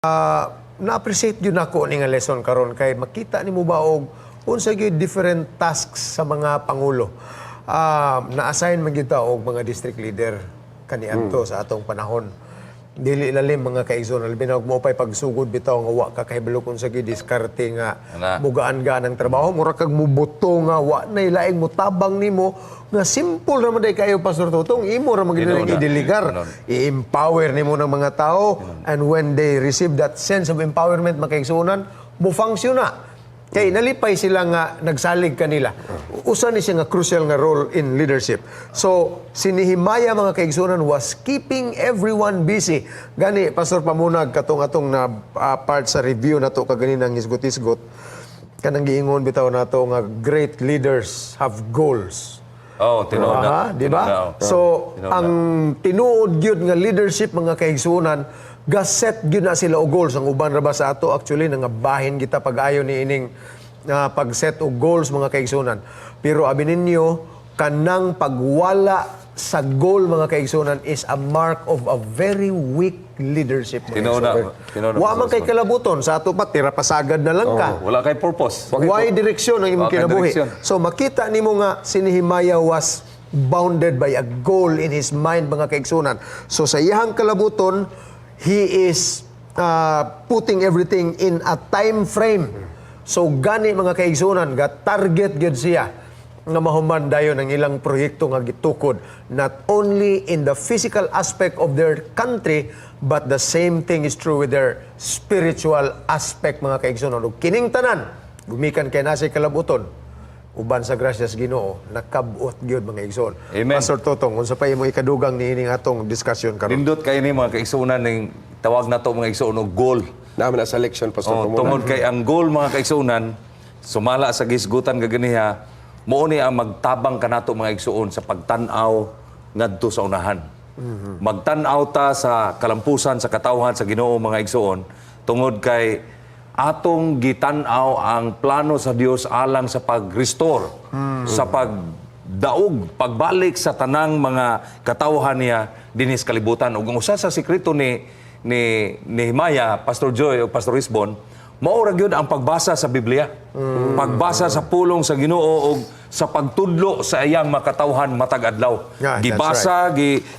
Na-appreciate yun ako ni nga lesson karon kay makita ni mo ba og unsa gyud different tasks sa mga pangulo. Na-assign man gyud ta og mga district leader kaniadto sa atong panahon. Dili lalim mga kaigsoon, labi na mo pay pagsugod bitaw nga wa ka kahibalo kung sa diskarte nga bugaan ga ng trabaho, mura kag mubuto nga wa nay laing mo tabang nimo nga simple ra man day kayo Pastor Tutong, imo ra magid i-deligar, i-empower nimo ng mga tao, and when they receive that sense of empowerment makaigsunan, mo function na. Kay nalipay sila nga nagsalig kanila. Usa ni siya nga crucial nga role in leadership. So, si Nehemiah mga kaigsunan was keeping everyone busy. Gani, Pastor Pamunag, katong-atong na part sa review na to kaganinang isgot-isgot, kanang giingon bitaw na to nga great leaders have goals. Oh, tinuod na. Di ba? So, ang tinuod gyud nga leadership mga kaigsunan, gaset gyud na sila og goals. Ang uban ra ba sa ato actually nangabahin kita pag-ayo ni ining pag-set og goals mga kaigsunan. Pero abi ninyo kanang pagwala sa goal mga kaigsunan is a mark of a very weak leadership. Tinuod Wa man kay kalabuton sa ato pa tira pasagad na lang ka. Wala kay purpose. Why direksyon ang imong kinabuhi? So makita nimo nga si Nehemiah was bounded by a goal in his mind mga kaigsunan. So sa iyang kalabuton, he is putting everything in a time frame. So gani mga kaigsunan, ga target gyud siya nga mahuman dayon ang ilang proyekto nga gitukod, not only in the physical aspect of their country, but the same thing is true with their spiritual aspect mga kaigsunan. Ug kining tanan gumikan kay nasa kalabuton, uban sa grasyas Ginoo, nakabuot gyud mga igsoon. Pastor Totong, unsa pa imong ikadugang niining atong discussion karon? Nindot kay ni mga kaigsuonan ning tawag nato mga igsoon og goal. Naman na selection Pastor Pamunag. Tungod kay ang goal mga kaigsuonan sumala sa gisgutan kaganiha, mao ni ang magtabang kanato mga igsoon sa pagtan-aw ngadto sa unahan. Magtan-aw ta sa kalampusan sa katawhan sa Ginoo mga igsoon tungod kay atong gitan-aw ang plano sa Dios alang sa pag-restore, sa pagdaog, pagbalik sa tanang mga katawhan niya dinis kalibutan. Ug usa sa sekreto ni Nehemiah, Pastor Joy o Pastor Isbon, maura gyud ang pagbasa sa Biblia. Pagbasa sa pulong sa Ginoo og sa pagtudlo sa iyang makatawhan matag adlaw. Gibasa,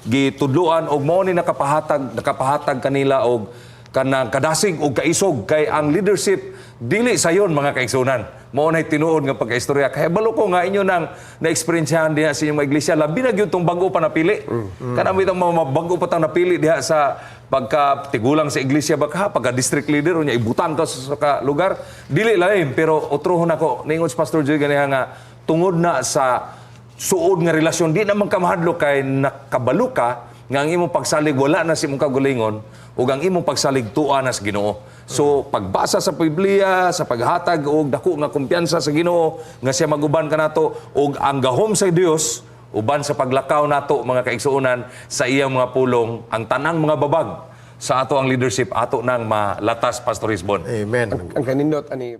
gitudloan og mao ni nakapahatag kanila og kanang kadasig og kaisog kay ang leadership dili sayon mga kaigsunan. Mao nay tinuod nga pagkaistorya. Kaya balo ko nga inyo nang na-experiencehan diha sa inyong mga iglesia, labi na gyud tong bag-o pa napili. Kana mitong mga bag-o pa tang napili diha sa pagka tigulang sa iglesia baka pagka district leader unya ibutan ka sa lugar. Dili lain pero utrohon ako ningon si Pastor Joy ganiha nga tungod na sa suod nga relasyon di naman kamahadlo kay nakabalo ka nga ang imong pagsalig wala na si imong kagulingon ug ang imong pagsalig tuwa na sa Ginoo. So pagbasa sa Biblia, sa paghatag og dako nga kumpiyansa sa Ginoo nga siya maguban kanato ug ang gahom sa Dios uban sa paglakaw nato mga kaigsuonan sa iyang mga pulong, ang tanang mga babag sa ato ang leadership ato nang malatas Pastor Isbon. Amen. Ang kanindot ani